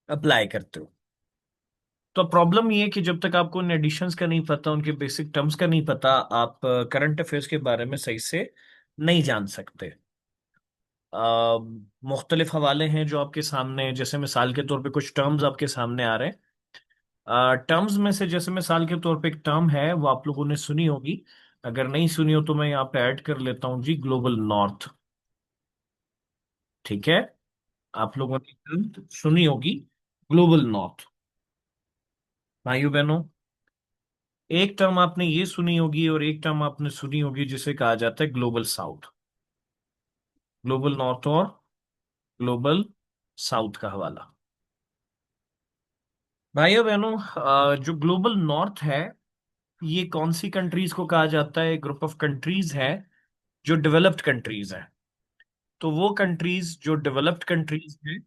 Apply करते हो। तो प्रॉब्लम ये है कि जब तक आपको उन एडिशंस का नहीं पता, उनके बेसिक टर्म्स का नहीं पता, आप करंट अफेयर्स के बारे में सही से नहीं जान सकते। मुख्तलिफ हवाले हैं जो आपके सामने, जैसे मिसाल के तौर पे कुछ टर्म्स आपके सामने आ रहे हैं। टर्म्स में से जैसे मिसाल के तौर पे एक टर्म है, वो आप लोगों ने सुनी होगी। अगर नहीं सुनी हो तो मैं यहाँ पे ऐड कर लेता हूँ जी, ग्लोबल नॉर्थ। ठीक है, आप लोगों ने टर्म सुनी होगी, ग्लोबल नॉर्थ। भाइयों बहनों, एक टर्म आपने ये सुनी होगी और एक टर्म आपने सुनी होगी जिसे कहा जाता है ग्लोबल साउथ। ग्लोबल नॉर्थ और ग्लोबल साउथ का हवाला। भाइयों बहनों, जो ग्लोबल नॉर्थ है, ये कौन सी कंट्रीज को कहा जाता है? ग्रुप ऑफ कंट्रीज है जो डेवलप्ड कंट्रीज है। तो वो कंट्रीज जो डेवलप्ड कंट्रीज है,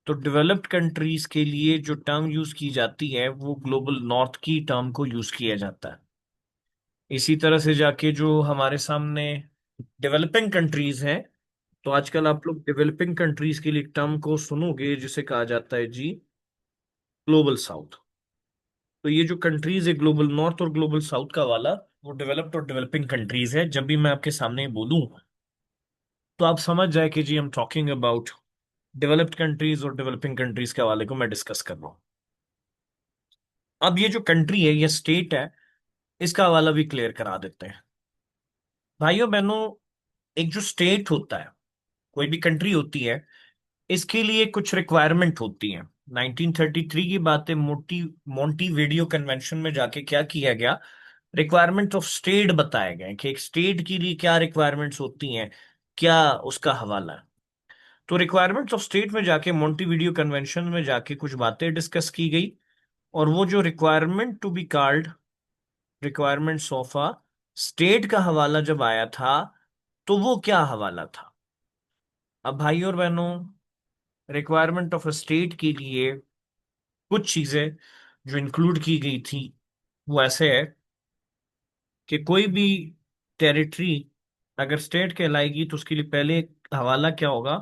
तो डेवलप्ड कंट्रीज के लिए जो टर्म यूज की जाती है वो ग्लोबल नॉर्थ की टर्म को यूज किया जाता है। इसी तरह से जाके जो हमारे सामने डेवलपिंग कंट्रीज हैं, तो आजकल आप लोग डेवलपिंग कंट्रीज के लिए टर्म को सुनोगे जिसे कहा जाता है जी, ग्लोबल साउथ। तो ये जो कंट्रीज है, ग्लोबल नॉर्थ और ग्लोबल साउथ का वाला, वो डेवलप्ड और डेवलपिंग कंट्रीज है। जब भी मैं आपके सामने बोलूं तो आप समझ जाए कि जी हम टॉकिंग अबाउट डेवलप्ड कंट्रीज और डेवलपिंग कंट्रीज के हवाले को मैं डिस्कस कर रहा हूँ। अब ये जो कंट्री है, ये स्टेट है, इसका हवाला भी क्लियर करा देते हैं। भाइयों बहनों, एक जो स्टेट होता है, कोई भी कंट्री होती है, इसके लिए कुछ रिक्वायरमेंट होती हैं। 1933 की बात है, मोंटी वीडियो कन्वेंशन में जाके क्या किया गया, रिक्वायरमेंट ऑफ स्टेट बताए गए कि एक स्टेट के लिए क्या रिक्वायरमेंट्स होती हैं, क्या उसका हवाला है। तो रिक्वायरमेंट्स ऑफ स्टेट में जाके, मोंटी वीडियो कन्वेंशन में जाके कुछ बातें डिस्कस की गई। और वो जो requirement to be called requirements of a state का हवाला जब आया था, तो वो क्या हवाला था? अब भाइयों और बहनों, रिक्वायरमेंट ऑफ अ स्टेट के लिए कुछ चीजें जो इंक्लूड की गई थी वो ऐसे है कि कोई भी टेरिटरी अगर स्टेट कहलाएगी तो उसके लिए पहले हवाला क्या होगा,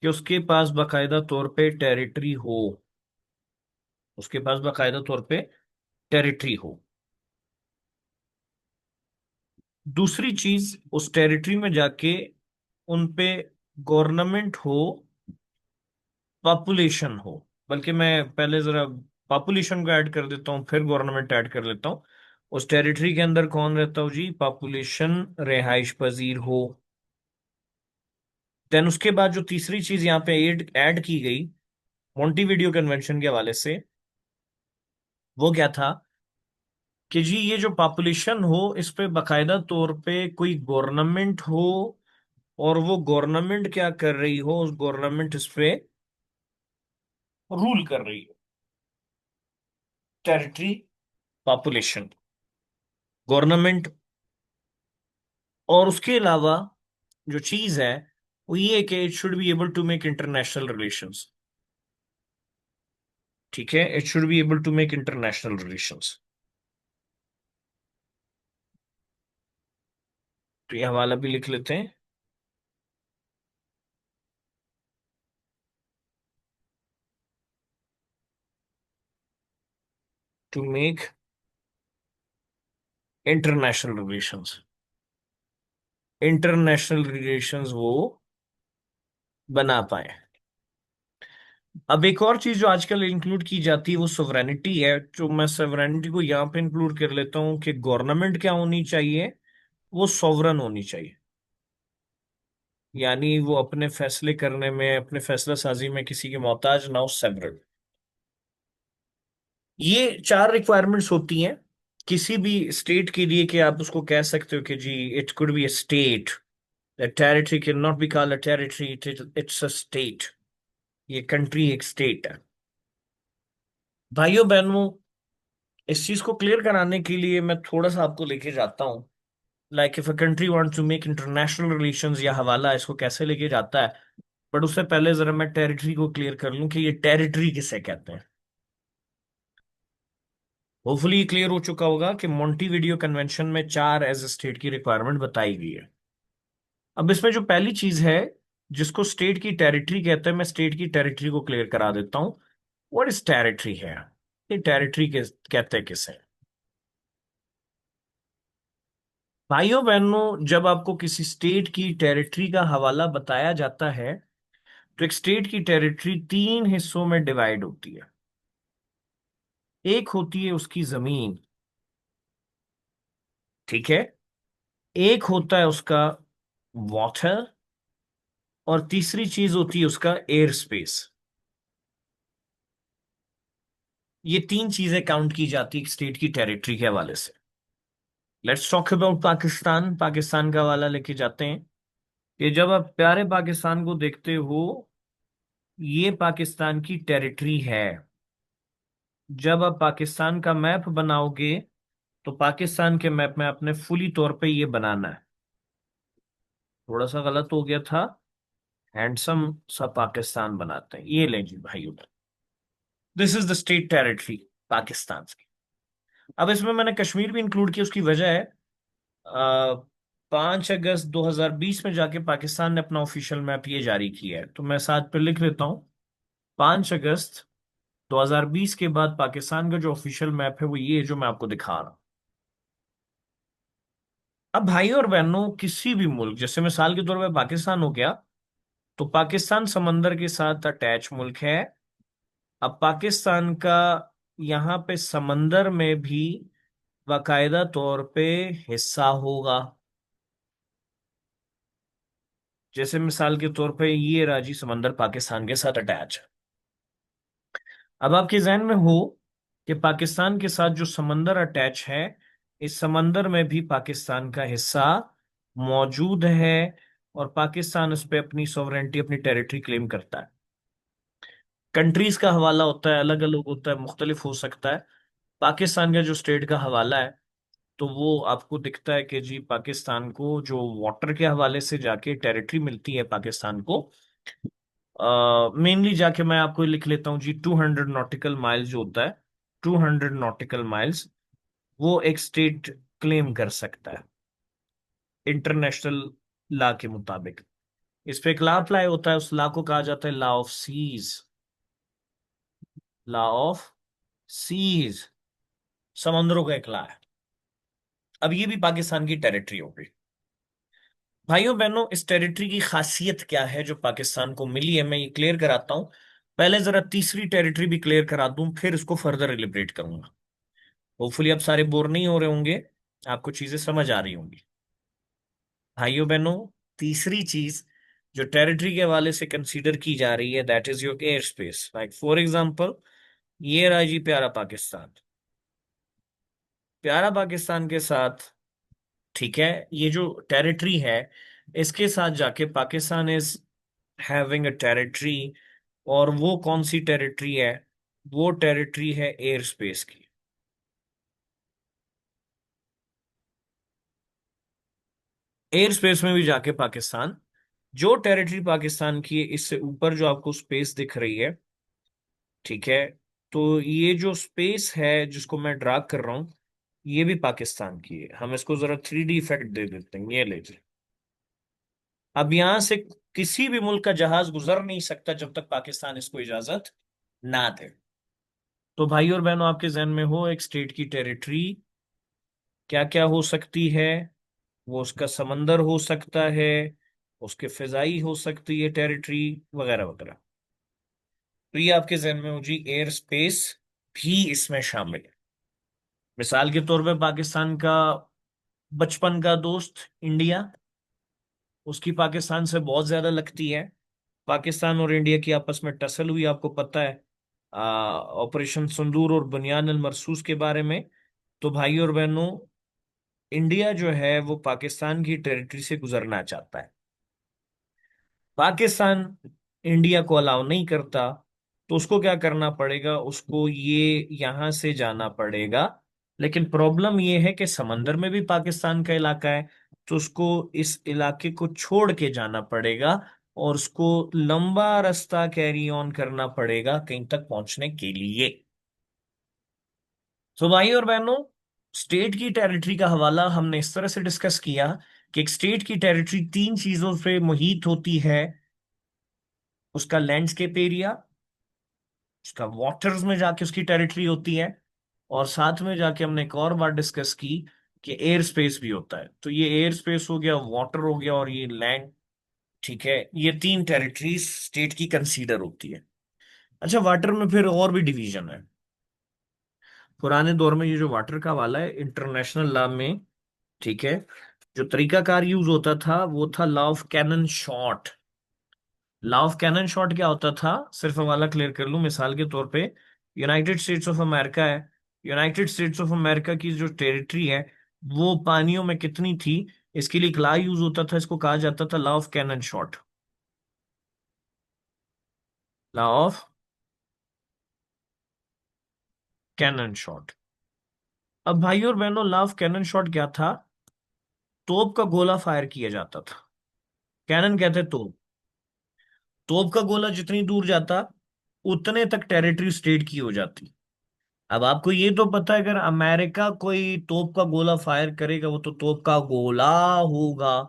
कि उसके पास बाकायदा तौर पे टेरिटरी हो। उसके पास बाकायदा तौर पे टेरिटरी हो। दूसरी चीज, उस टेरिटरी में जाके उन पे गवर्नमेंट हो, पॉपुलेशन हो। बल्कि मैं पहले जरा पॉपुलेशन को ऐड कर देता हूँ, फिर गवर्नमेंट ऐड कर लेता हूँ। उस टेरिटरी के अंदर कौन रहता हो जी? पॉपुलेशन रिहाइश पजीर हो। देन उसके बाद जो तीसरी चीज यहाँ पे ऐड ऐड की गई मोंटीवीडियो कन्वेंशन के हवाले से, वो क्या था कि जी ये जो पॉपुलेशन हो, इस पे बाकायदा तौर पे कोई गवर्नमेंट हो, और वो गवर्नमेंट क्या कर रही हो, उस गवर्नमेंट इस पे रूल कर रही हो। Territory, population, government. और उसके अलावा जो चीज है वो ये है कि it should be able to make international relations. ठीक है, it should be able to make international relations. तो ये हवाला भी लिख लेते हैं। To make international relations, international relations वो बना पाए। अब एक और चीज जो आजकल इंक्लूड की जाती है वो सोवरेनिटी है। जो मैं सोवरेनिटी को यहाँ पे इंक्लूड कर लेता हूँ कि गवर्नमेंट क्या होनी चाहिए, वो सॉवरन होनी चाहिए। यानी वो अपने फैसले करने में, अपने फैसला साजी में किसी के मोहताज ना हो, सेवरन। ये चार रिक्वायरमेंट्स होती हैं किसी भी स्टेट के लिए, कि आप उसको कह सकते हो कि जी it could be a state. A territory cannot be called a territory, it's a state। ये कंट्री एक स्टेट है। भाइयों बहनों, इस चीज को क्लियर कराने के लिए मैं थोड़ा सा आपको लेके जाता हूँ। Like if a country wants to make international relations, या हवाला इसको कैसे लेके जाता है। बट उससे पहले जरा मैं टेरिटरी को क्लियर कर लूं कि ये टेरिटरी किसे कहते हैं। होपफुली क्लियर हो चुका होगा कि मॉन्टीवीडियो कन्वेंशन में चार एज ए स्टेट की रिक्वायरमेंट बताई गई है। अब इसमें जो पहली चीज है जिसको स्टेट की टेरिटरी कहते हैं, मैं स्टेट की टेरिटरी को क्लियर करा देता हूं। व्हाट इज टेरिटरी है? ये टेरिटरी के कहते हैं किसे? भाइयों बहनों, जब आपको किसी स्टेट की टेरिटरी का हवाला बताया जाता है, तो एक स्टेट की टेरिटरी तीन हिस्सों में डिवाइड होती है। एक होती है उसकी जमीन, ठीक है। एक होता है उसका वाटर, और तीसरी चीज होती है उसका एयर स्पेस। ये तीन चीजें काउंट की जाती है स्टेट की टेरिटरी के हवाले से। Let's talk about Pakistan. Pakistan का हवाला लेके जाते हैं कि जब आप प्यारे पाकिस्तान को देखते हो, ये पाकिस्तान की टेरिटरी है। जब आप पाकिस्तान का मैप बनाओगे, तो पाकिस्तान के मैप में आपने फुली तौर पे ये बनाना है। थोड़ा सा गलत हो गया था, हैंडसम सा पाकिस्तान बनाते हैं। ये ले जी भाई, this is the state territory Pakistan की। अब इसमें मैंने कश्मीर भी इंक्लूड किया, उसकी वजह है 5 अगस्त 2020 में जाके पाकिस्तान ने अपना ऑफिशियल मैप ये जारी किया है, तो मैं साथ पे लिख लेता हूँ। 5 अगस्त 2020 के बाद पाकिस्तान का जो ऑफिशियल मैप है वो ये है जो मैं आपको दिखा रहा हूँ। अब भाइयों और बहनों, किसी भी मुल्क, जैसे मिसाल के तौर पे पाकिस्तान हो गया, तो पाकिस्तान समंदर के साथ अटैच मुल्क है। अब पाकिस्तान का यहाँ पे समंदर में भी बाकायदा तौर पे हिस्सा होगा। जैसे मिसाल के तौर पे ये राजी समंदर पाकिस्तान के साथ अटैच है। अब आपके जहन में हो कि पाकिस्तान के साथ जो समंदर अटैच है, इस समंदर में भी पाकिस्तान का हिस्सा मौजूद है, और पाकिस्तान उस पर अपनी सॉवरेंटी, अपनी टेरिटरी क्लेम करता है। कंट्रीज का हवाला होता है, अलग अलग होता है, मुख्तलिफ हो सकता है। पाकिस्तान का जो स्टेट का हवाला है, तो वो आपको दिखता है कि जी पाकिस्तान को जो वाटर के हवाले से जाके टेरिटरी मिलती है पाकिस्तान को, मेनली जाके मैं आपको लिख लेता हूँ जी, 200 नॉटिकल माइल्स जो होता है, 200 नॉटिकल माइल्स, वो एक स्टेट क्लेम कर सकता है इंटरनेशनल लॉ के मुताबिक। इस पे एक लॉ अप्लाई होता है, उस लॉ को कहा जाता है law of seas. Law of seas समंदरों का एक लॉ है। अब ये भी पाकिस्तान की टेरिटरी हो गई। भाइयों बहनों, इस टेरिटरी की खासियत क्या है जो पाकिस्तान को मिली है, मैं ये क्लियर कराता हूं। पहले जरा तीसरी टेरिटरी भी क्लियर करा दूं, फिर इसको फर्दर एलिब्रेट करूंगा। होपफुली आप सारे बोर नहीं हो रहे होंगे, आपको चीजें समझ आ रही होंगी। भाइयों बहनों, तीसरी चीज जो टेरिटरी के हवाले से कंसीडर की जा रही है, that is your air space. Like for example, ये रहा जी प्यारा पाकिस्तान। प्यारा पाकिस्तान के साथ, ठीक है, ये जो टेरिटरी है, इसके साथ जाके Pakistan is having a territory. और वो कौन सी टेरिटरी है? वो टेरिटरी है एयर स्पेस की। एयर स्पेस में भी जाके पाकिस्तान, जो टेरिटरी पाकिस्तान की है, इससे ऊपर जो आपको स्पेस दिख रही है, ठीक है, तो ये जो स्पेस है जिसको मैं ड्रा कर रहा हूं, ये भी पाकिस्तान की है। हम इसको जरा 3D इफेक्ट दे देते हैं, ये लीजिए। अब यहां से किसी भी मुल्क का जहाज गुजर नहीं सकता जब तक पाकिस्तान इसको इजाजत ना दे। तो भाई और बहनों, आपके जहन में हो एक स्टेट की टेरिटरी क्या क्या हो सकती है? वो उसका समंदर हो सकता है, उसके फिजाई हो सकती है टेरिटरी, वगैरह वगैरह। तो ये आपके जहन में हो जी, एयर स्पेस भी इसमें शामिल है। मिसाल के तौर पे पाकिस्तान का बचपन का दोस्त इंडिया, उसकी पाकिस्तान से बहुत ज्यादा लगती है। पाकिस्तान और इंडिया की आपस में टसल हुई, आपको पता है, ऑपरेशन सिंदूर और बुनियान अल मरसूस के बारे में। तो भाई और बहनों, इंडिया जो है वो पाकिस्तान की टेरिटरी से गुजरना चाहता है। पाकिस्तान इंडिया को अलाउ नहीं करता, तो उसको क्या करना पड़ेगा? उसको ये यहां से जाना पड़ेगा। लेकिन प्रॉब्लम ये है कि समंदर में भी पाकिस्तान का इलाका है, तो उसको इस इलाके को छोड़ के जाना पड़ेगा, और उसको लंबा रास्ता कैरी ऑन करना पड़ेगा कहीं तक पहुंचने के लिए। तो भाई और बहनों, स्टेट की टेरिटरी का हवाला हमने इस तरह से डिस्कस किया कि एक स्टेट की टेरिटरी तीन चीजों से मुहित होती है: उसका लैंडस्केप एरिया, उसका वाटर्स में जाके उसकी टेरिटरी होती है, और साथ में जाके हमने एक और बात डिस्कस की कि एयर स्पेस भी होता है। तो ये एयर स्पेस हो गया, वाटर हो गया, और ये लैंड। ठीक है, ये तीन टेरिटरीज स्टेट की कंसीडर होती है। अच्छा, वाटर में फिर और भी डिवीजन है। पुराने दौर में ये जो वाटर का वाला है, इंटरनेशनल लॉ में, ठीक है, जो तरीकाकार यूज होता था वो था law of cannon shot. Law of cannon shot क्या होता था, सिर्फ हवाला क्लियर कर लूं मिसाल के तौर पे। यूनाइटेड स्टेट्स ऑफ अमेरिका है। यूनाइटेड स्टेट्स ऑफ अमेरिका की जो टेरिटरी है वो पानियों में कितनी थी, इसके लिए एक लॉ यूज होता था, इसको कहा जाता था law of cannon shot. Law of cannon shot. अब भाइयों और बहनों, लॉ ऑफ कैनन शॉट क्या था? तोप का गोला फायर किया जाता था। कैनन कहते तोप। तोप का गोला जितनी दूर जाता, उतने तक टेरिटरी स्टेट की हो जाती। अब आपको ये तो पता है, अगर अमेरिका कोई तोप का गोला फायर करेगा, वो तो तोप का गोला होगा,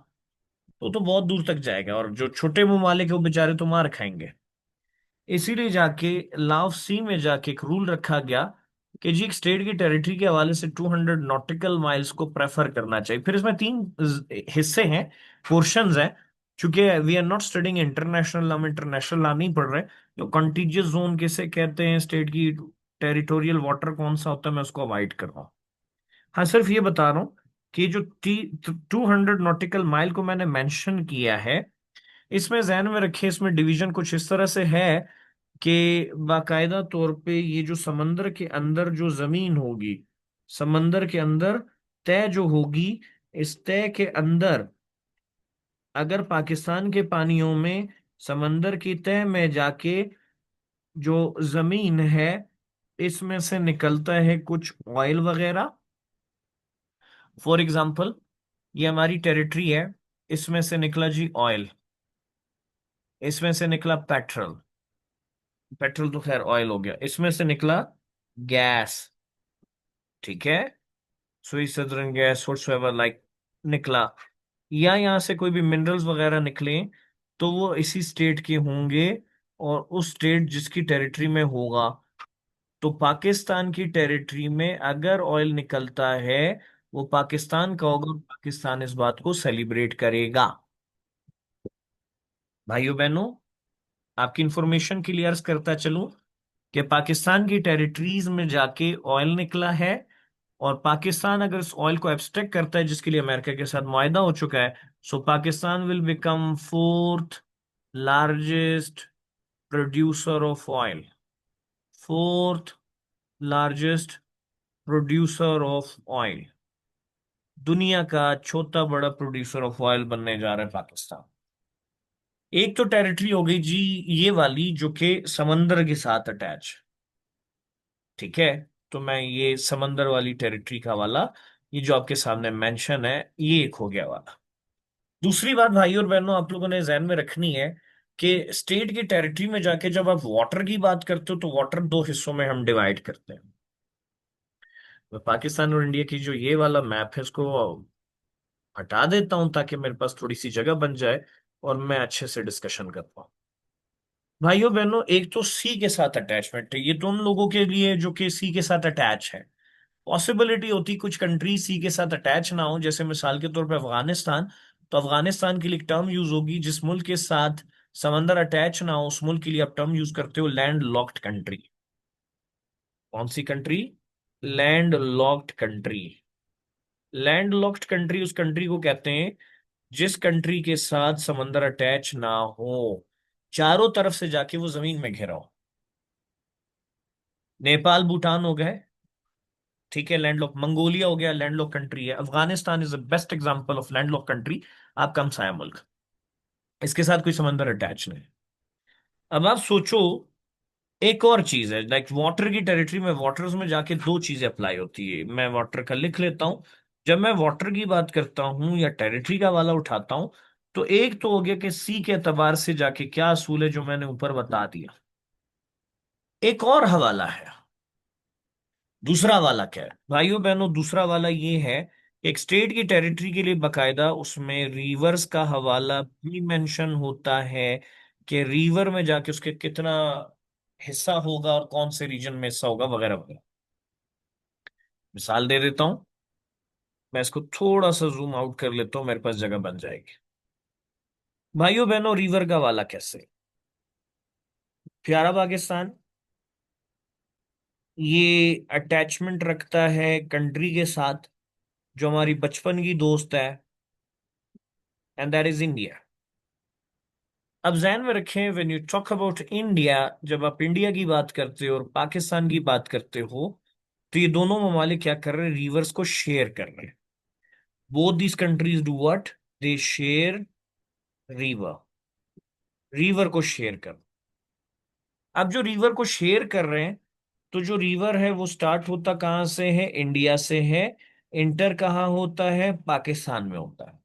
तो बहुत दूर तक जाएगा, और जो छोटे ममालिक है वो बेचारे तो मार खाएंगे। इसीलिए जाके लाओ सी में जाके एक रूल रखा गया कि जी एक स्टेट की टेरिटरी के हवाले से 200 नॉटिकल माइल्स को प्रेफर करना चाहिए। फिर इसमें तीन हिस्से हैं, पोर्शंस हैं। चूंकि we are not studying international, हम इंटरनेशनल लॉ नहीं पढ़ रहे। जो कॉन्टिजियस जोन किसे कहते हैं, स्टेट की टेरिटोरियल वाटर कौन सा होता है, मैं उसको अवॉइड कर रहा हूँ। हाँ, सिर्फ ये बता रहा हूँ कि जो 200 नॉटिकल माइल को मैंने मेंशन किया है, इसमें जहन में रखे, इसमें डिवीजन कुछ इस तरह से है कि बाकायदा तौर पे ये जो समंदर के अंदर जो जमीन होगी, समंदर के अंदर तय जो होगी, इस तय के अंदर अगर पाकिस्तान के पानियों में समंदर की तह में जाके जो जमीन है, इसमें से निकलता है कुछ ऑयल वगैरह। फॉर एग्जाम्पल, ये हमारी टेरिटरी है, इसमें से निकला जी ऑयल, इसमें से निकला पेट्रोल। पेट्रोल तो खैर ऑयल हो गया, इसमें से निकला गैस। ठीक है, सुई सदरन गैस व्हाटसोएवर लाइक निकला, या यहाँ से कोई भी मिनरल्स वगैरह निकले, तो वो इसी स्टेट के होंगे, और उस स्टेट जिसकी टेरिटरी में होगा। तो पाकिस्तान की टेरिटरी में अगर ऑयल निकलता है, वो पाकिस्तान का होगा, और पाकिस्तान इस बात को सेलिब्रेट करेगा। भाइयों बहनों, आपकी इंफॉर्मेशन के लिए अर्ज करता चलूं कि पाकिस्तान की टेरिटरीज में जाके ऑयल निकला है, और पाकिस्तान अगर इस ऑयल को एब्स्ट्रैक्ट करता है, जिसके लिए अमेरिका के साथ मुआहदा हो चुका है, so Pakistan will become fourth largest producer of oil. Fourth largest producer of oil. दुनिया का चौथा बड़ा प्रोड्यूसर ऑफ ऑयल बनने जा रहा है पाकिस्तान। एक तो टेरिटरी हो गई जी ये वाली, जो कि समंदर के साथ अटैच। ठीक है, तो मैं ये समंदर वाली टेरिटरी का वाला, ये जो आपके सामने मेंशन है, ये एक हो गया वाला। दूसरी बात भाई और बहनों, आप लोगों ने ध्यान में रखनी है कि स्टेट की टेरिटरी में जाके जब आप वाटर की बात करते हो, तो वाटर दो हिस्सों में हम डिवाइड करते हैं। मैं पाकिस्तान और इंडिया की जो ये वाला मैप है, इसको हटा देता हूं ताकि मेरे पास थोड़ी सी जगह बन जाए और मैं अच्छे से डिस्कशन कर पाऊँ। भाइयों बहनों, एक तो सी के साथ अटैचमेंट है, ये तो उन लोगों के लिए जो कि सी के साथ अटैच है। पॉसिबिलिटी होती कुछ कंट्री सी के साथ अटैच ना हो, जैसे मिसाल के तौर पे अफगानिस्तान। तो अफगानिस्तान के लिए एक टर्म यूज होगी, जिस मुल्क के साथ समंदर अटैच ना हो, उस मुल्क के लिए आप टर्म यूज करते हो लैंड लॉक्ड कंट्री। कौन सी country? Land locked country. Land locked country उस कंट्री को कहते हैं जिस कंट्री के साथ समंदर अटैच ना हो, चारों तरफ से जाके वो जमीन में घिरा हो। नेपाल भूटान हो गए, ठीक है, लैंडलॉक। मंगोलिया हो गया, लैंडलॉक कंट्री है। Afghanistan is the best example of landlock country, आपका हमसाया मुल्क, इसके साथ कोई समंदर अटैच नहीं। अब आप सोचो, एक और चीज है, लाइक वाटर की टेरिटरी में, वाटर्स में जाके दो चीजें अप्लाई होती है। मैं वाटर का लिख लेता हूं। जब मैं वाटर की बात करता हूं या टेरिटरी का वाला उठाता हूं, तो एक तो हो गया कि सी के एतबार से जाके क्या असूल है, जो मैंने ऊपर बता दिया। एक और हवाला है। दूसरा वाला क्या है भाइयों बहनों? दूसरा वाला ये है, एक स्टेट की टेरिटरी के लिए बकायदा उसमें रिवर्स का हवाला भी मेंशन होता है, कि रिवर में जाके उसके कितना हिस्सा होगा और कौन से रीजन में हिस्सा होगा वगैरह वगैरह। मिसाल दे देता हूं। मैं इसको थोड़ा सा जूम आउट कर लेता हूं, मेरे पास जगह बन जाएगी। भाइयों बहनों, रिवर का वाला कैसे? प्यारा पाकिस्तान ये अटैचमेंट रखता है कंट्री के साथ जो हमारी बचपन की दोस्त है, एंड दैट इज इंडिया। अब ध्यान में रखें, when you talk about India, जब आप इंडिया की बात करते हो और पाकिस्तान की बात करते हो, तो ये दोनों ममालिक क्या कर रहे हैं? रिवर्स को शेयर कर रहे हैं। Both these countries do what? They share river. River को शेयर कर। अब जो रिवर को शेयर कर रहे हैं, तो जो रिवर है वो स्टार्ट होता कहाँ से है? इंडिया से है। इंटर कहाँ होता है? पाकिस्तान में होता है।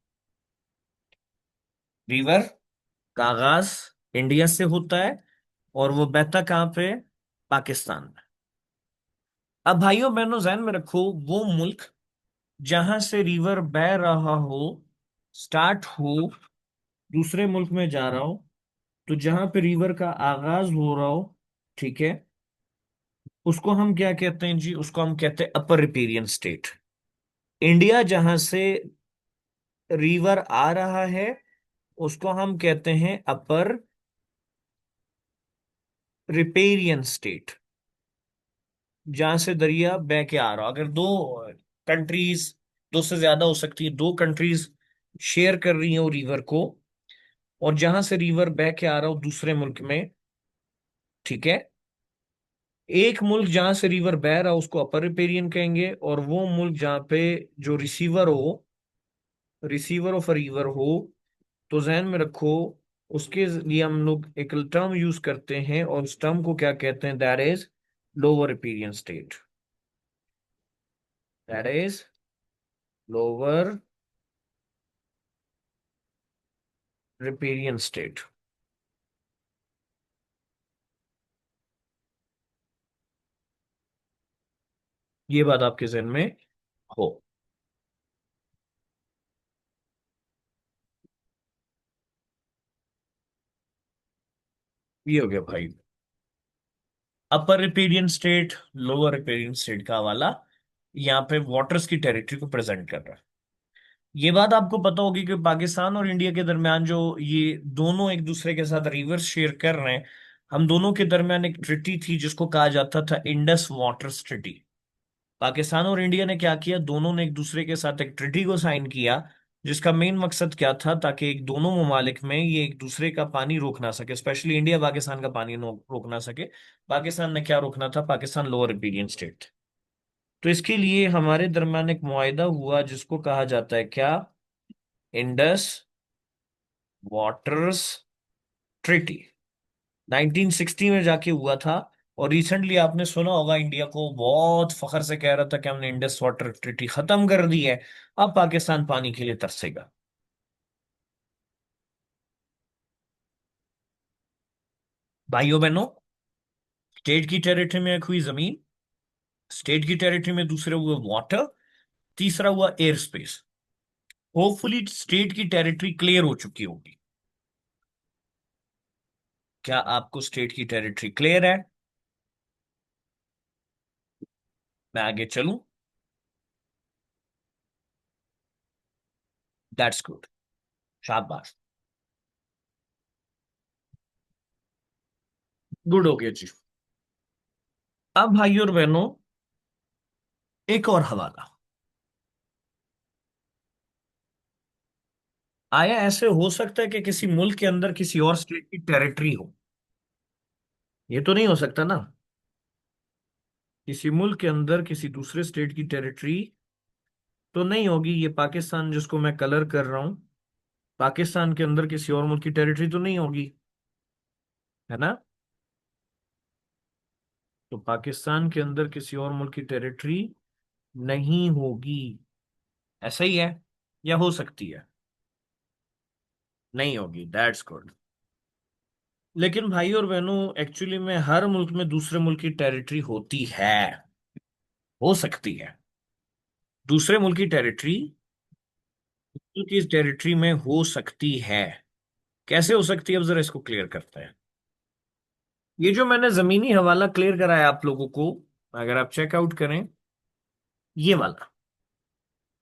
रिवर का आगाज इंडिया से होता है और वो बहता कहाँ पे? पाकिस्तान में। अब भाइयों बहनों ध्यान में रखो, वो मुल्क जहां से रिवर बह रहा हो, स्टार्ट हो, दूसरे मुल्क में जा रहा हो, तो जहां पे रिवर का आगाज हो रहा हो, ठीक है, उसको हम क्या कहते हैं जी? उसको हम कहते हैं अपर रिपेरियन स्टेट। इंडिया जहां से रिवर आ रहा है उसको हम कहते हैं अपर रिपेरियन स्टेट। जहां से दरिया बह के आ रहा हो, अगर दो कंट्रीज, दो से ज्यादा हो सकती है, दो कंट्रीज शेयर कर रही हो रिवर को, और जहां से रिवर बह के आ रहा हो दूसरे मुल्क में, ठीक है, एक मुल्क जहां से रिवर बह रहा हो उसको अपर रिपेरियन कहेंगे, और वो मुल्क जहां पे जो रिसीवर हो, रिसीवर ऑफ अ रिवर हो, तो जहन में रखो, उसके लिए हम लोग एक टर्म यूज करते हैं और उस टर्म को क्या कहते हैं? That is lower riparian state. That is lower riparian state. ये बात आपके जहन में हो। ये हो गया भाई upper riparian state, lower riparian state का वाला। यहाँ पे वाटर्स की टेरिटरी को प्रेजेंट कर रहा है। ये बात आपको पता होगी कि पाकिस्तान और इंडिया के दरमियान जो ये दोनों एक दूसरे के साथ रिवर्स शेयर कर रहे हैं, हम दोनों के दरमियान एक ट्रिटी थी जिसको कहा जाता था इंडस वाटर्स ट्रिटी। पाकिस्तान और इंडिया ने क्या किया? दोनों ने एक दूसरे के साथ एक ट्रिटी को साइन किया, जिसका मेन मकसद क्या था? ताकि एक दोनों ममालिक में ये एक दूसरे का पानी रोक ना सके, स्पेशली इंडिया पाकिस्तान का पानी रोक ना सके। पाकिस्तान ने क्या रोकना था? Pakistan lower riparian state. तो इसके लिए हमारे दरमियान एक मुआहिदा हुआ जिसको कहा जाता है क्या? Indus waters treaty. 1960 में जाके हुआ था। और रिसेंटली आपने सुना होगा, इंडिया को बहुत फख्र से कह रहा था कि हमने इंडस वाटर ट्रिटी खत्म कर दी है, अब पाकिस्तान पानी के लिए तरसेगा। भाइयों बहनों, स्टेट की टेरिटरी में एक हुई जमीन, स्टेट की टेरिटरी में दूसरे हुए वाटर, तीसरा हुआ एयर स्पेस। होपफुली स्टेट की टेरिटरी क्लियर हो चुकी होगी। क्या आपको स्टेट की टेरिटरी क्लियर है? मैं आगे चलूं? That's good. शाबाश। गुड हो गया जी। अब भाइयों और बहनों, एक और हवाला। आया ऐसे हो सकता है कि किसी मुल्क के अंदर किसी और स्टेट की टेरिटरी हो? ये तो नहीं हो सकता ना। किसी मुल्क के अंदर किसी दूसरे स्टेट की टेरिटरी तो नहीं होगी। ये पाकिस्तान जिसको मैं कलर कर रहा हूं, पाकिस्तान के अंदर किसी और मुल्क की टेरिटरी तो नहीं होगी, है ना? तो पाकिस्तान के अंदर किसी और मुल्क की टेरिटरी नहीं होगी, ऐसा ही है? या हो सकती है? नहीं होगी, दैट्स गुड। लेकिन भाई और बहनों, एक्चुअली में हर मुल्क में दूसरे मुल्क की टेरिटरी होती है, हो सकती है। दूसरे मुल्क की टेरिटरी की टेरिटरी में हो सकती है। कैसे हो सकती है? अब जरा इसको क्लियर करते हैं। ये जो मैंने जमीनी हवाला क्लियर कराया आप लोगों को, अगर आप चेकआउट करें ये वाला,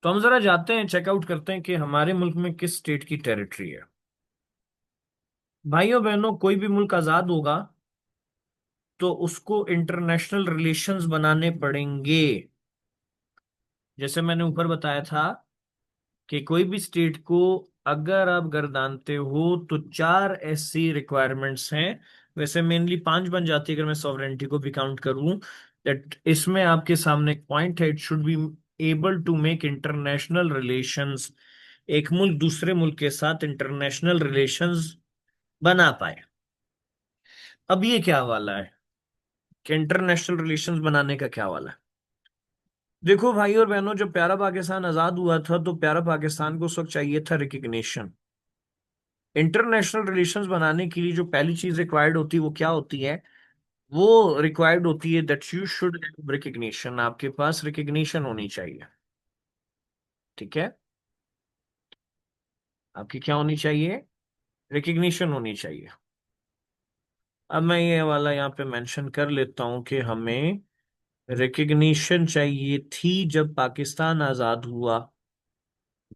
तो हम जरा जाते हैं चेकआउट करते हैं कि हमारे मुल्क में किस स्टेट की टेरिटरी है। भाइयों बहनों, कोई भी मुल्क आजाद होगा तो उसको इंटरनेशनल रिलेशंस बनाने पड़ेंगे। जैसे मैंने ऊपर बताया था कि कोई भी स्टेट को अगर आप गर्दानते हो तो चार ऐसी रिक्वायरमेंट्स हैं। वैसे मेनली पांच बन जाती है अगर मैं सॉवरेनिटी को भी काउंट करूं। दैट इसमें आपके सामने एक पॉइंट है, it should be able to make international relations. एक मुल्क दूसरे मुल्क के साथ इंटरनेशनल रिलेशंस बना पाए। अब ये क्या वाला है कि इंटरनेशनल रिलेशंस बनाने का क्या वाला है। देखो भाई और बहनों, जब प्यारा पाकिस्तान आजाद हुआ था तो प्यारा पाकिस्तान को उस वक्त चाहिए था रिकग्निशन। इंटरनेशनल रिलेशंस बनाने के लिए जो पहली चीज रिक्वायर्ड होती है वो क्या होती है? वो रिक्वायर्ड होती है दैट यू शुड रिकग्निशन, आपके पास रिकग्निशन होनी चाहिए। ठीक है, आपकी क्या होनी चाहिए? रिकग्निशन होनी चाहिए। अब मैं ये वाला यहाँ पे मेंशन कर लेता हूं कि हमें रिकग्निशन चाहिए थी जब पाकिस्तान आजाद हुआ।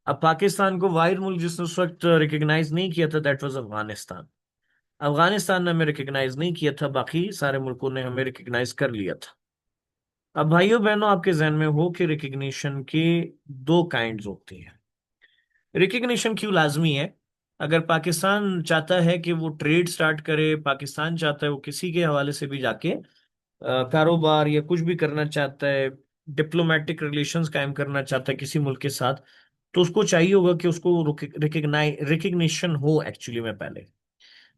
अब पाकिस्तान को वाहिद मुल्क जिसने उस वक्त रिकग्नाइज नहीं किया था दैट वाज अफगानिस्तान। अफगानिस्तान ने हमें रिकग्नाइज नहीं किया था, बाकी सारे मुल्कों ने हमें रिकग्नाइज कर लिया था। अब भाइयों बहनों, आपके जहन में हो कि रिकग्निशन के दो काइंड्स होते हैं। रिकग्निशन क्यों लाजमी है? अगर पाकिस्तान चाहता है कि वो ट्रेड स्टार्ट करे, पाकिस्तान चाहता है वो किसी के हवाले से भी जाके कारोबार या कुछ भी करना चाहता है, डिप्लोमेटिक रिलेशंस कायम करना चाहता है किसी मुल्क के साथ, तो उसको चाहिए होगा कि उसको रिकग्निशन हो एक्चुअली में पहले।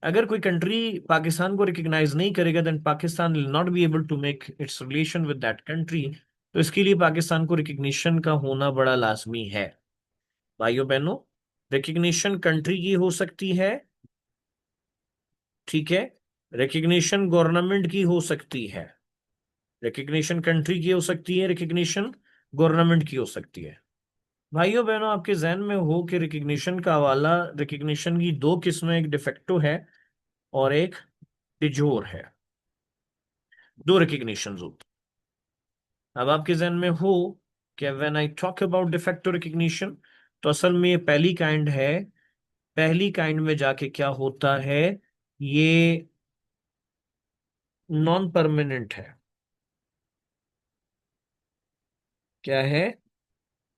अगर कोई कंट्री पाकिस्तान को रिकग्नाइज नहीं करेगा then Pakistan will not be able to make its relation with that country. तो इसके लिए पाकिस्तान को रिकग्निशन का होना बड़ा लाजमी है। भाइयों बहनों, रिकग्निशन कंट्री की हो सकती है, ठीक है, रिकग्निशन गवर्नमेंट की हो सकती है। रिकग्निशन कंट्री की हो सकती है, रिकग्निशन गवर्नमेंट की हो सकती है। भाइयों बहनों, आपके जहन में हो कि रिकग्निशन का हवाला, रिकग्निशन की दो किस्में, एक डिफेक्टो है और एक डिजोर है। दो रिकग्निशन होती। अब आपके जहन में हो कि when I talk about de facto recognition, तो असल में ये पहली काइंड है। पहली काइंड में जाके क्या होता है, ये नॉन परमानेंट है। क्या है?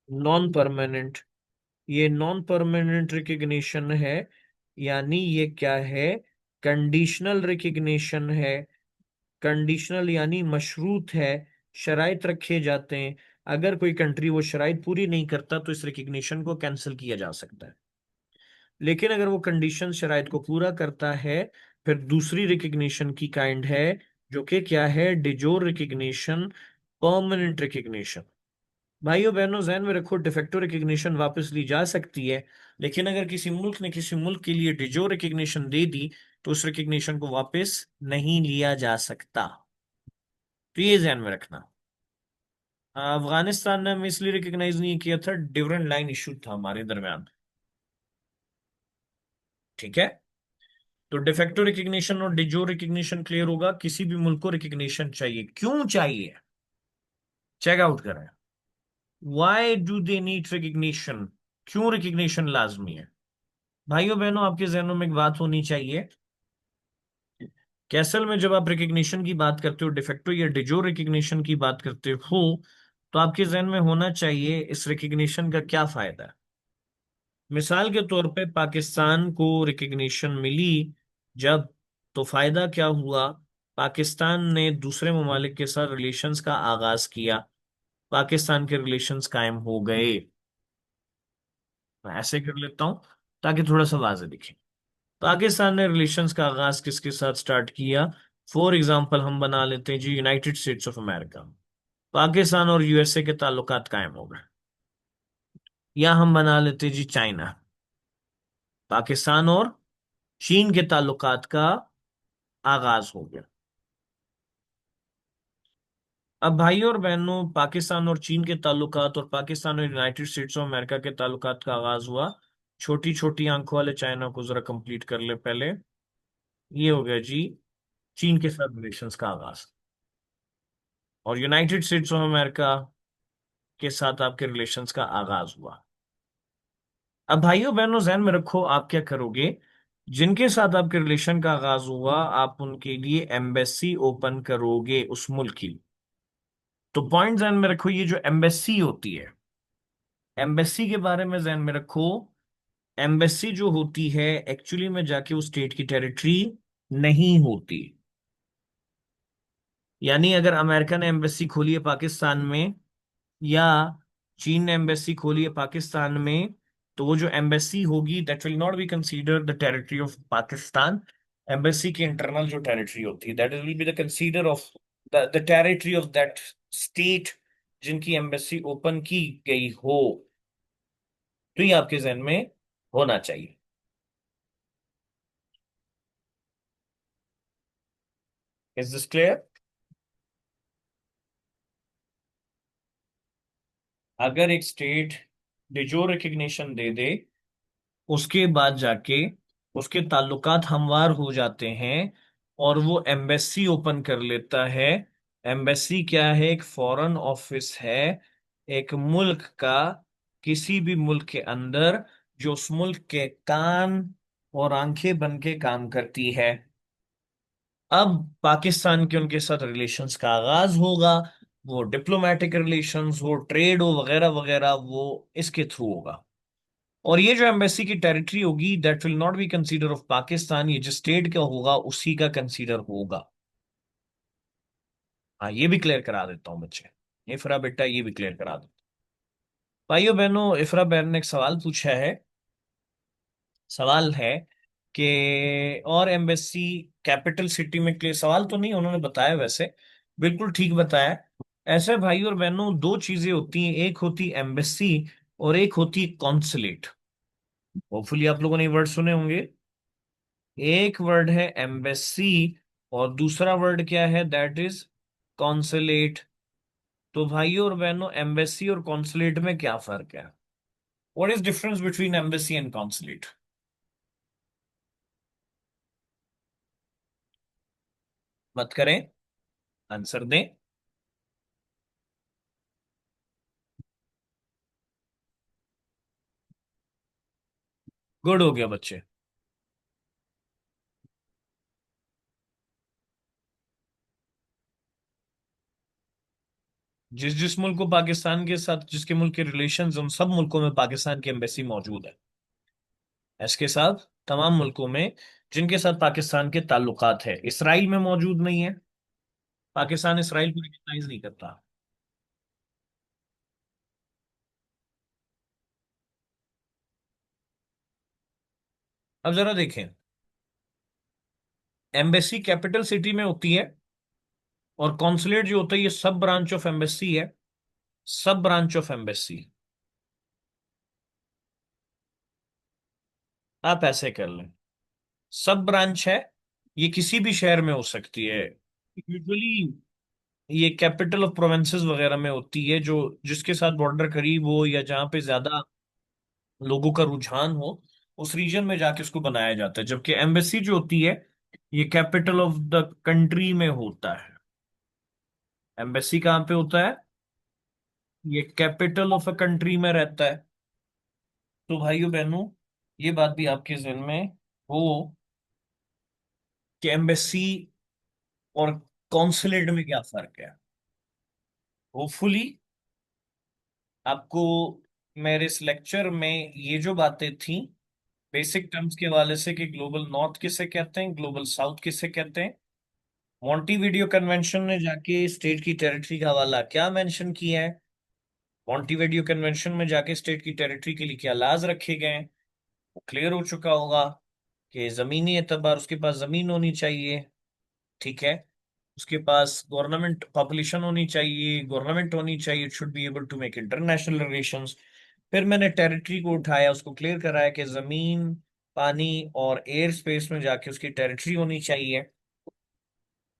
Non permanent. ये नॉन परमानेंट रिकग्निशन है, यानी ये क्या है? कंडीशनल रिकग्निशन है। कंडीशनल यानी मशरूत है, शराइत रखे जाते हैं। अगर कोई कंट्री वो शराइत पूरी नहीं करता तो इस रिकग्निशन को कैंसिल किया जा सकता है। लेकिन अगर वो कंडीशन शराइत को पूरा करता है, फिर दूसरी रिकग्निशन की काइंड है, जो कि क्या है? डिजोर रिकग्निशन, परमानेंट रिकग्निशन। भाइयों बहनों, जहन में रखो, डिफेक्टो रिकग्निशन वापस ली जा सकती है, लेकिन अगर किसी मुल्क ने किसी मुल्क के लिए डिजोर रिकग्निशन दे दी तो उस रिकग्निशन को वापस नहीं लिया जा सकता। तो ये ध्यान में रखना। अफगानिस्तान ने हमें इसलिए रिकग्नाइज नहीं किया था, डिफरेंट लाइन इशू था हमारे दरमियान। ठीक है, तो डिफेक्टो रिकग्निशन और डिजो रिकग्निशन क्लियर होगा। किसी भी मुल्क को रिकग्निशन चाहिए, क्यों चाहिए? चेक आउट करें। Why do they need recognition? क्यों रिकग्निशन लाजमी है? भाइयों बहनों, आपके जहनों में एक बात होनी चाहिए। कैसल में जब आप रिकग्निशन की बात करते हो, डिफेक्टो या डिजो रिकग्निशन की बात करते हो, तो आपके जहन में होना चाहिए इस रिकग्निशन का क्या फायदा है। मिसाल के तौर पे पाकिस्तान को रिकग्निशन मिली जब, तो फायदा क्या हुआ? पाकिस्तान ने दूसरे ममालिक के साथ रिलेशंस का आगाज किया, पाकिस्तान के रिलेशंस कायम हो गए। मैं ऐसे कर लेता हूं ताकि थोड़ा सा वाज़ेह दिखे। पाकिस्तान ने रिलेशंस का आगाज किसके साथ स्टार्ट किया? फॉर एग्जाम्पल हम बना लेते हैं जी United States of America. Pakistan और यूएसए के ताल्लुकात कायम हो गए। या हम बना लेते हैं जी चाइना, पाकिस्तान और चीन के ताल्लुकात का आगाज हो गया। अब भाइयों और बहनों, पाकिस्तान और चीन के ताल्लुकात और पाकिस्तान और यूनाइटेड स्टेट्स ऑफ अमेरिका के ताल्लुकात का आगाज हुआ। छोटी छोटी आंखों वाले चाइना को जरा कंप्लीट कर ले पहले। ये हो गया जी चीन के साथ रिलेशंस का आगाज, और यूनाइटेड स्टेट्स ऑफ अमेरिका के साथ आपके रिलेशंस का आगाज हुआ। अब भाइयों बहनों ध्यान में रखो, आप क्या करोगे? जिनके साथ आपके रिलेशन का आगाज हुआ, आप उनके लिए एम्बेसी ओपन करोगे उस मुल्क की। तो पॉइंट ध्यान में रखो, ये जो एम्बेसी होती है, एम्बेसी के बारे में ध्यान में रखो। एम्बेसी जो होती है एक्चुअली में जाके उस स्टेट की टेरिटरी नहीं होती। यानी अगर अमेरिका ने एम्बेसी खोली है पाकिस्तान में, या चीन ने एम्बेसी खोली है पाकिस्तान में, तो वो जो एम्बेसी होगी that will not B consider the territory of Pakistan. Embassy की इंटरनल जो टेरिटरी होती है that will be the consider of the territory of that state जिनकी एम्बेसी ओपन की गई हो। तो ये आपके जहन में होना चाहिए। Is this clear? अगर एक स्टेट डिजो रिकग्निशन दे दे, उसके बाद जाके उसके ताल्लुकात हमवार हो जाते हैं और वो एम्बेसी ओपन कर लेता है। एम्बेसी क्या है? एक फॉरेन ऑफिस है एक मुल्क का, किसी भी मुल्क के अंदर, जो उस मुल्क के कान और आंखें बन के काम करती है। अब पाकिस्तान के उनके साथ रिलेशंस का आगाज होगा, वो डिप्लोमेटिक रिलेशंस हो, ट्रेड हो, वगैरह वगैरह, वो इसके थ्रू होगा। और ये जो एम्बेसी की टेरिटरी होगी that will not B consider of Pakistan, ये जिस स्टेट का होगा उसी का कंसीडर होगा। हाँ, ये भी क्लियर करा देता हूँ बच्चे, इफरा बेटा ये भी क्लियर करा दो। भाइयों बहनों, इफरा बहन ने एक सवाल पूछा है। सवाल है कि और एम्बेसी कैपिटल सिटी में, क्लियर सवाल तो नहीं उन्होंने बताया वैसे, बिल्कुल ठीक बताया। ऐसे भाइयों और बहनों, दो चीजें होती हैं, एक होती एम्बेसी और एक होती कॉन्सुलेट। होपफुली आप लोगों ने वर्ड सुने होंगे। एक वर्ड है एम्बेसी और दूसरा वर्ड क्या है? That is consulate. तो भाइयों और बहनों, एम्बेसी और कॉन्सुलेट में क्या फर्क है? What is difference between embassy and consulate? मत करें, आंसर दें। गुड हो गया बच्चे। जिस जिस मुल्क को पाकिस्तान के साथ, जिसके मुल्क के रिलेशन, उन सब मुल्कों में पाकिस्तान की एम्बेसी मौजूद है। इसके साथ तमाम मुल्कों में जिनके साथ पाकिस्तान के ताल्लुकात है। इसराइल में मौजूद नहीं है, पाकिस्तान इसराइल को रिकॉग्नाइज नहीं करता। अब जरा देखें, एम्बेसी कैपिटल सिटी में होती है और कॉन्सुलेट जो होता है ये सब ब्रांच ऑफ एम्बेसी है। सब ब्रांच ऑफ एम्बेसी। आप ऐसे कर लें, सब ब्रांच है, ये किसी भी शहर में हो सकती है। यूजुअली ये कैपिटल ऑफ प्रोविंसेस वगैरह में होती है, जो जिसके साथ बॉर्डर करीब हो या जहां पे ज्यादा लोगों का रुझान हो, उस रीजन में जाके उसको बनाया जाता है। जबकि एम्बेसी जो होती है ये कैपिटल ऑफ द कंट्री में होता है। एम्बेसी कहाँ पे होता है? ये कैपिटल ऑफ अ कंट्री में रहता है। तो भाइयों बहनों, ये बात भी आपके जहन में हो कि एम्बेसी और कॉन्सुलेट में क्या फर्क है। होपफुली आपको मेरे इस लेक्चर में ये जो बातें थी, बेसिक टर्म्स के हवाले से कि ग्लोबल नॉर्थ किसे कहते हैं, ग्लोबल साउथ किसे कहते हैं, मॉन्टीवीडियो कन्वेंशन ने जाके स्टेट की टेरिटरी का हवाला क्या मेंशन किया है, मॉन्टीवीडियो कन्वेंशन में जाके स्टेट की टेरिटरी के लिए क्या लाज रखे गए हैं, वो क्लियर हो चुका होगा कि जमीनी एतबार उसके पास जमीन होनी चाहिए, ठीक है, उसके पास गवर्नमेंट पॉपुलेशन होनी चाहिए, गवर्नमेंट होनी चाहिए, it should be able to make international relations. फिर मैंने टेरिटरी को उठाया, उसको क्लियर कराया कि जमीन, पानी और एयर स्पेस में जाके उसकी टेरिटरी होनी चाहिए।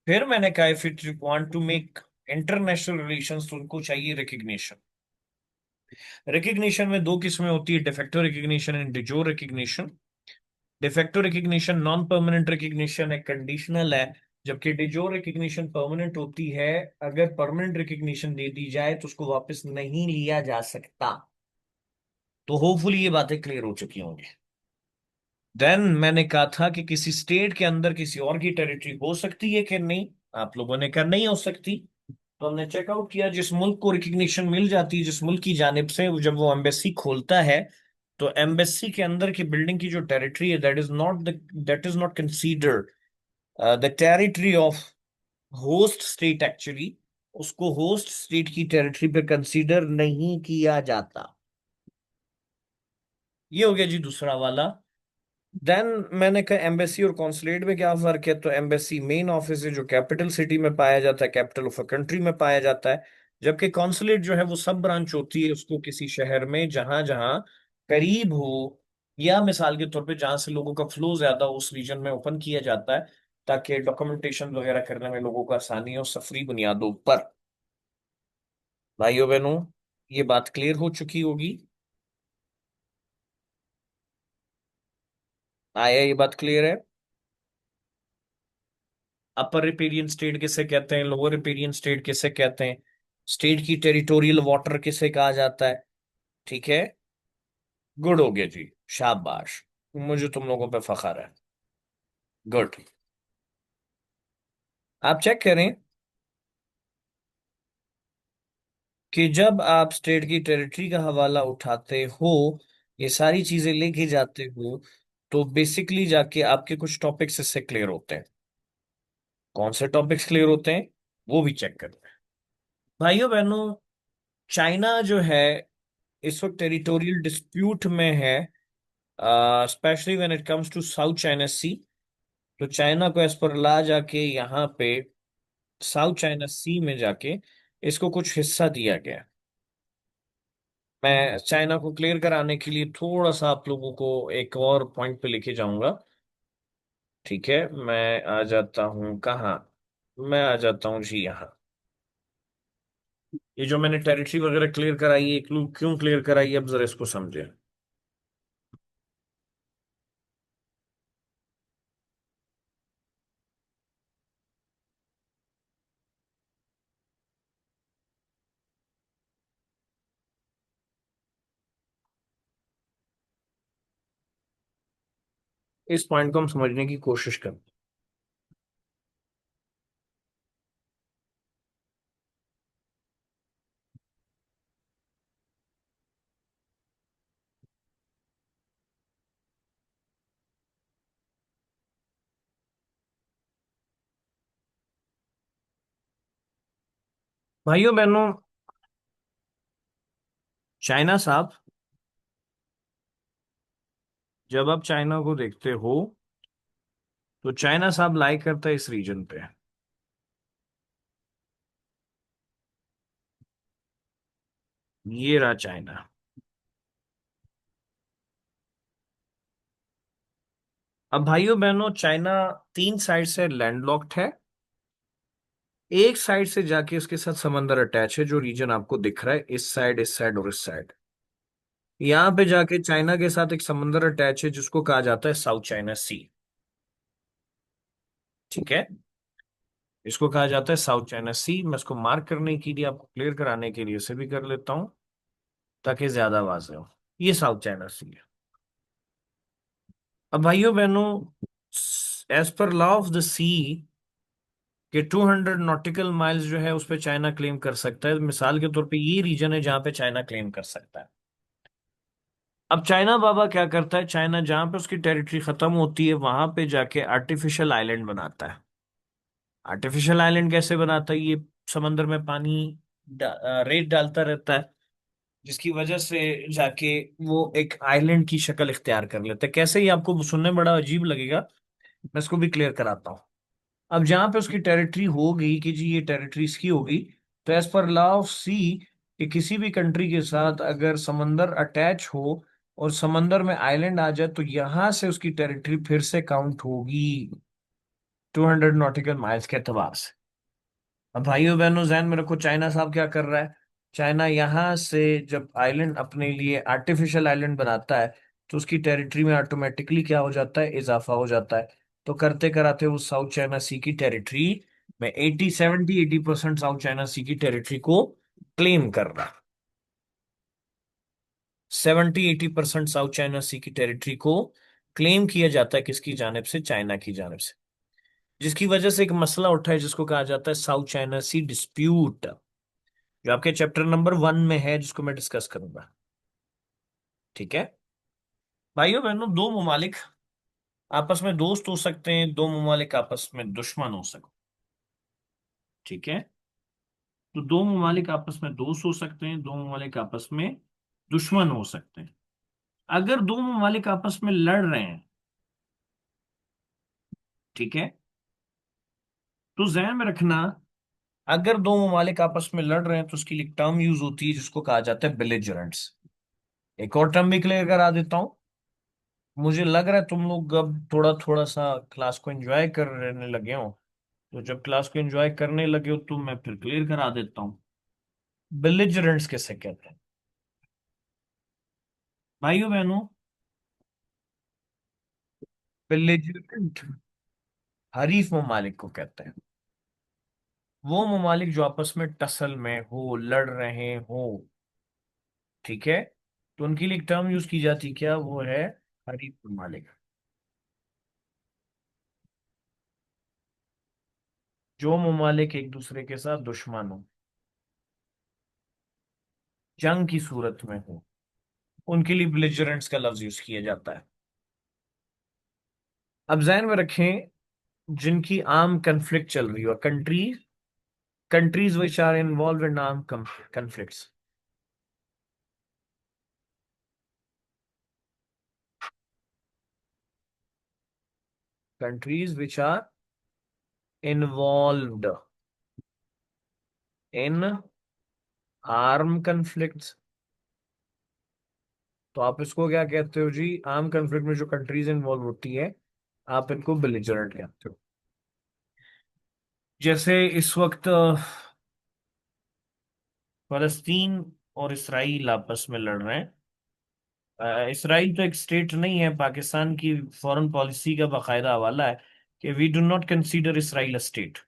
फिर मैंने कहा if it want to make international relations तो उनको चाहिए रिकग्निशन। रिकग्निशन में दो किस्में होती है, de facto recognition and डिजोर recognition. De facto recognition non permanent recognition है, कंडीशनल है। जबकि डिजोर रिकग्निशन परमानेंट होती है। अगर परमानेंट रिकग्निशन दे दी जाए तो उसको वापस नहीं लिया जा सकता। तो होपफुली ये बातें क्लियर हो चुकी होंगी। देन मैंने कहा था कि किसी स्टेट के अंदर किसी और की टेरिटरी हो सकती है कि नहीं। आप लोगों ने कहा नहीं हो सकती। तो हमने चेकआउट किया, जिस मुल्क को रिकग्निशन मिल जाती है, जिस मुल्क की जानिब से जब वो एम्बेसी खोलता है, तो एम्बेसी के अंदर की बिल्डिंग की जो टेरिटरी है, that is not considered the territory of host state actually. उसको होस्ट स्टेट की टेरिटरी पे कंसीडर नहीं किया जाता। ये हो गया जी दूसरा वाला। देन मैंने कहा एम्बेसी और कॉन्सुलेट में क्या फर्क है। तो एम्बेसी मेन ऑफिस है जो कैपिटल सिटी में पाया जाता है, कैपिटल ऑफ अ कंट्री में पाया जाता है। जबकि कॉन्सुलेट जो है वो सब ब्रांच होती है, उसको किसी शहर में जहां जहां करीब हो, या मिसाल के तौर पे जहां से लोगों का फ्लो ज्यादा हो, उस रीजन में ओपन किया जाता है, ताकि डॉक्यूमेंटेशन वगैरह करने में लोगों को आसानी हो सफरी बुनियादों पर। भाइयों बहनों, ये बात क्लियर हो चुकी होगी। आया, ये बात क्लियर है। अपर रिपेरियन स्टेट किसे कहते हैं, लोअर रिपेरियन स्टेट किसे कहते हैं, स्टेट की टेरिटोरियल वाटर किसे कहा जाता है। ठीक है, गुड हो गया जी, शाबाश। मुझे तुम लोगों पे फख्र है। गुड। आप चेक करें कि जब आप स्टेट की टेरिटरी का हवाला उठाते हो, ये सारी चीजें लेके जाते हो, तो बेसिकली जाके आपके कुछ टॉपिक्स इससे क्लियर होते हैं। कौन से टॉपिक्स क्लियर होते हैं वो भी चेक करते हैं। भाइयों बहनों, चाइना जो है इस वक्त टेरिटोरियल डिस्प्यूट में है, specially when it comes to South China Sea. तो चाइना को एज पर ला जाके यहाँ पे साउथ चाइना सी में जाके इसको कुछ हिस्सा दिया गया। मैं चाइना को क्लियर कराने के लिए थोड़ा सा आप लोगों को एक और पॉइंट पे लेके जाऊंगा। ठीक है, मैं आ जाता हूँ कहाँ, मैं आ जाता हूँ जी यहाँ। ये जो मैंने टेरिटरी वगैरह क्लियर कराई है, क्यों क्यों क्लियर कराई है, अब जरा इसको समझे। इस पॉइंट को हम समझने की कोशिश करें। भाइयों बहनों, चाइना साहब, जब आप चाइना को देखते हो तो चाइना साहब लाइक करता है इस रीजन पे। ये रहा चाइना। अब भाइयों बहनों, चाइना तीन साइड से लैंडलॉक्ड है। एक साइड से जाके उसके साथ समंदर अटैच है, जो रीजन आपको दिख रहा है, इस साइड और इस साइड। यहाँ पे जाके चाइना के साथ एक समंदर अटैच है जिसको कहा जाता है साउथ चाइना सी। ठीक है, इसको कहा जाता है साउथ चाइना सी। मैं इसको मार्क करने के लिए, आपको क्लियर कराने के लिए इसे भी कर लेता हूँ, ताकि ज्यादा वाज़ेह हो। ये साउथ चाइना सी है। अब भाइयों बहनों, as per law of the सी कि 200 नॉटिकल माइल्स जो है उस पे चाइना क्लेम कर सकता है। मिसाल के तौर पे ये रीजन है जहां पे चाइना क्लेम कर सकता है। अब चाइना बाबा क्या करता है, चाइना जहां पे उसकी टेरिटरी खत्म होती है वहां पे जाके आर्टिफिशियल आइलैंड बनाता है। आर्टिफिशियल आइलैंड कैसे बनाता है, ये समंदर में पानी रेत डालता रहता है, जिसकी वजह से जाके वो एक आइलैंड की शक्ल इख्तियार कर लेता है। कैसे, ही आपको सुनने में बड़ा अजीब लगेगा, मैं इसको भी क्लियर कराता हूँ। अब जहां पे उसकी टेरिटरी होगी कि जी ये टेरिटरी इसकी होगी, तो एज पर लॉ ऑफ सी कि किसी भी कंट्री के साथ अगर समंदर अटैच हो और समंदर में आइलैंड आ जाए, तो यहां से उसकी टेरिटरी फिर से काउंट होगी 200 नॉटिकल माइल्स के एतबार से। अब भाइयों बहनों, जहन में रखो चाइना साहब क्या कर रहा है। चाइना यहां से जब आइलैंड अपने लिए आर्टिफिशियल आइलैंड बनाता है, तो उसकी टेरिटरी में ऑटोमेटिकली क्या हो जाता है, इजाफा हो जाता है। तो करते कराते वो साउथ चाइना सी की टेरिटरी में 80 70 80% साउथ चाइना सी की टेरिटरी को क्लेम कर रहा। 70 80% साउथ चाइना सी की टेरिटरी को क्लेम किया जाता है, किसकी जानिब से? चाइना की जानिब से। जिसकी वजह से एक मसला उठा है जिसको कहा जाता है साउथ चाइना सी डिस्प्यूट, जो आपके चैप्टर नंबर 1 में है, जिसको मैं डिस्कस करूंगा। ठीक है भाइयों बहनों, दो ममालिक आपस में दोस्त हो सकते हैं, दो ममालिक आपस में दुश्मन हो सकते हैं। ठीक है, तो दो ममालिक आपस में दोस्त हो सकते हैं, दो ममालिक आपस में दुश्मन हो सकते हैं। अगर दो ममालिक आपस में लड़ रहे हैं, ठीक है, तो जहन में रखना, अगर दो ममालिक आपस में लड़ रहे हैं तो उसके लिए टर्म यूज होती है जिसको कहा जाता है बेलिजरेंट्स। एक और टर्म भी क्लियर करा देता हूं। मुझे लग रहा है तुम लोग अब थोड़ा थोड़ा सा क्लास को एंजॉय करने लगे हो, तो जब क्लास को एंजॉय करने लगे हो तो मैं फिर क्लियर करा देता हूँ। बेलिजरेंट्स किसे कहते हैं भाइयों बहनों? बेलिजरेंट हरीफ ममालिक को कहते हैं। वो ममालिक जो आपस में टसल में हो, लड़ रहे हो, ठीक है, तो उनके लिए एक टर्म यूज की जाती है, क्या वो है? हरीफ ममालिक। जो ममालिक एक दूसरे के साथ दुश्मन हो, जंग की सूरत में हो, उनके लिए बेलिजरेंट्स का लफ्ज यूज किया जाता है। अब ध्यान में रखें, जिनकी आर्म कन्फ्लिक्ट चल रही हो, countries which are involve in arm conflicts. Countries which are involved in arm conflicts. तो आप इसको क्या कहते हो जी? आर्म कन्फ्लिक्ट में जो कंट्रीज इन्वॉल्व होती है, आप इनको बेलिजरेंट कहते हो। जैसे इस वक्त फलस्तीन और इसराइल आपस में लड़ रहे हैं। इसराइल तो एक स्टेट नहीं है, पाकिस्तान की फॉरेन पॉलिसी का बाकायदा हवाला है कि we do not consider Israel a state.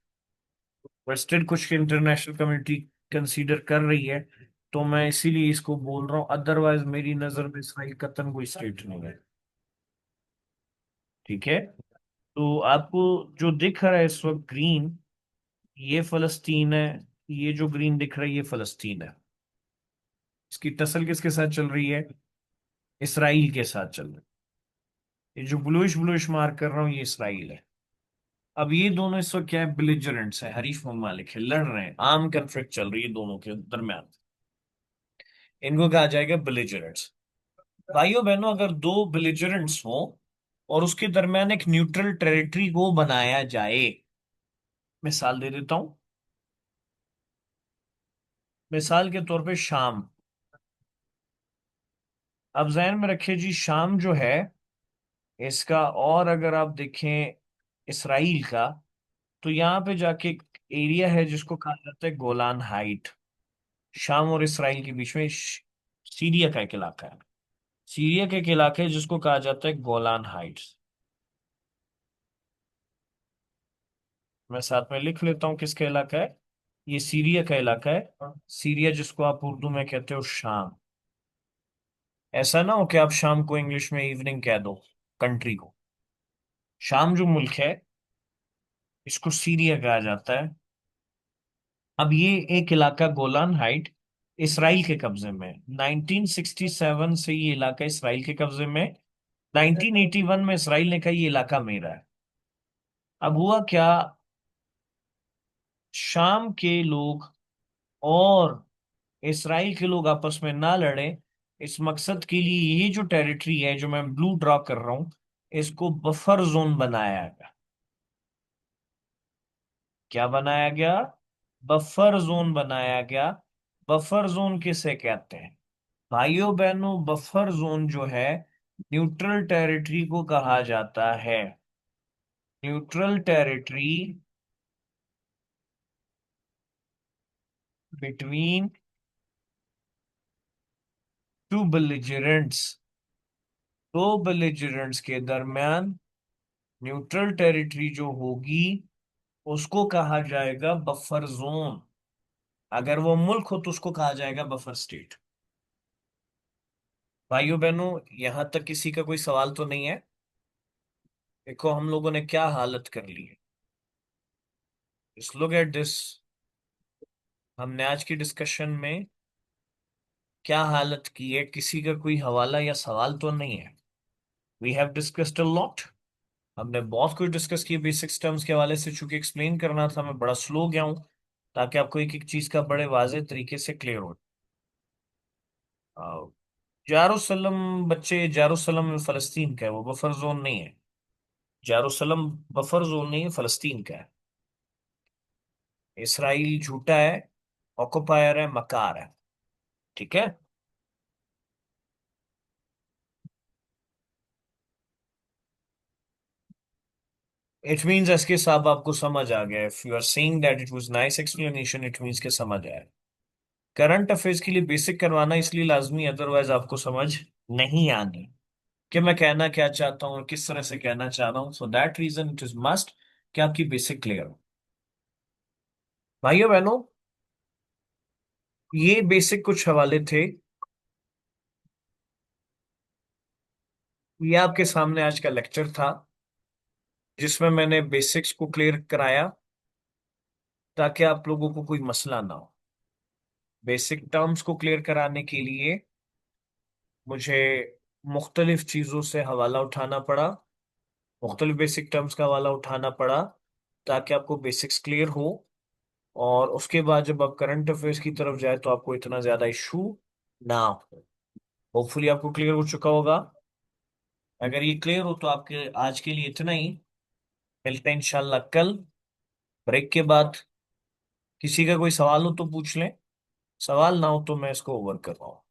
Western कुछ इंटरनेशनल कम्युनिटी कंसीडर कर रही है, तो मैं इसीलिए इसको बोल रहा हूँ, अदरवाइज मेरी नजर में इसराइल कतन कोई स्टेट नहीं है। ठीक है, तो आपको जो दिख रहा है इस वक्त ग्रीन, ये फलस्तीन है। ये जो ग्रीन दिख रहा है ये फलस्तीन है। इसकी टसल किसके साथ चल रही है? इसराइल के साथ चल रही है। ये जो ब्लूइश ब्लूइश मार्क कर रहा हूँ ये इसराइल है। अब ये दोनों इस वक्त क्या है? बिलिजरेंट्स है, हरीफ ममालिक है, लड़ रहे हैं, आर्म कन्फ्लिक्ट चल रही है दोनों के दरमियान। इनको कहा जाएगा बिलिजरेंट्स। भाइयों बहनों, अगर दो बिलिजरेंट्स हो और उसके दरमियान एक न्यूट्रल टेरिटरी को बनाया जाए, मिसाल दे देता हूं, मिसाल के तौर पे शाम। अब जहन में रखिए जी, शाम जो है इसका, और अगर आप देखें इसराइल का, तो यहाँ पे जाके एक एरिया है जिसको कहा जाता है गोलान हाइट। शाम और इसराइल के बीच में सीरिया का एक इलाका है। सीरिया के एक इलाके जिसको कहा जाता है गोलान हाइट्स। मैं साथ में लिख लेता हूँ किसका इलाका है। ये सीरिया का इलाका है। सीरिया जिसको आप उर्दू में कहते हो शाम। ऐसा ना हो कि आप शाम को इंग्लिश में इवनिंग कह दो कंट्री को। शाम जो मुल्क है इसको सीरिया कहा जाता है। अब ये एक इलाका गोलान हाइट इसराइल के कब्जे में है। 1967 से ये इलाका इसराइल के कब्जे में है। 1981 में इसराइल ने कहा ये इलाका मेरा है। अब हुआ क्या, शाम के लोग और इसराइल के लोग आपस में ना लड़े, इस मकसद के लिए ये जो टेरिटरी है जो मैं ब्लू ड्रॉ कर रहा हूं, इसको बफर जोन बनाया गया। क्या बनाया गया? बफर जोन बनाया गया। बफर जोन किसे कहते हैं भाइयों बहनों? बफर जोन जो है, न्यूट्रल टेरिटरी को कहा जाता है। Neutral territory between two belligerents. दो बेलिजरेंट्स के दरमियान न्यूट्रल टेरिटरी जो होगी उसको कहा जाएगा बफर जोन। अगर वो मुल्क हो तो उसको कहा जाएगा बफर स्टेट। भाइयों बहनों, यहां तक किसी का कोई सवाल तो नहीं है? देखो हम लोगों ने क्या हालत कर ली है। Just look at this. हमने आज की डिस्कशन में क्या हालत की है, किसी का कोई हवाला या सवाल तो नहीं है। We have discussed a lot. हमने बहुत कुछ डिस्कस किया बेसिक टर्म्स के हवाले से। चूंकि एक्सप्लेन करना था, मैं बड़ा स्लो गया हूं ताकि आपको एक एक चीज का बड़े वाजे तरीके से क्लियर हो। जेरूसलम, बच्चे, जेरूसलम फलस्तीन का है, वो बफर जोन नहीं है। जेरूसलम बफर जोन नहीं है, फलस्तीन का है। इसराइल झूठा है, ऑक्युपायर है, मकार है। ठीक है। इट मीन्स एसके साहब आपको समझ आ गया। If you are saying that it was nice explanation, it means के समझ आया। करंट अफेयर्स के लिए बेसिक करवाना इसलिए लाजमी, अदरवाइज आपको समझ नहीं आनी कि मैं कहना क्या चाहता हूँ और किस तरह से कहना चाह रहा हूँ। So that reason it is must कि आपकी बेसिक क्लियर हो। भाइयों बहनों, ये बेसिक कुछ हवाले थे। ये आपके सामने आज का लेक्चर था जिसमें मैंने बेसिक्स को क्लियर कराया ताकि आप लोगों को कोई मसला ना हो। बेसिक टर्म्स को क्लियर कराने के लिए मुझे मुख्तलिफ चीज़ों से हवाला उठाना पड़ा, मुख्तलिफ बेसिक टर्म्स का हवाला उठाना पड़ा ताकि आपको बेसिक्स क्लियर हो। और उसके बाद जब आप करंट अफेयर्स की तरफ जाए तो आपको इतना ज़्यादा इशू ना हो। होपफुली आपको क्लियर हो चुका होगा। अगर ये क्लियर हो तो आपके आज के लिए इतना ही। मिलते हैं इंशाल्लाह कल ब्रेक के बाद। किसी का कोई सवाल हो तो पूछ लें, सवाल ना हो तो मैं इसको ओवर कर रहा हूँ।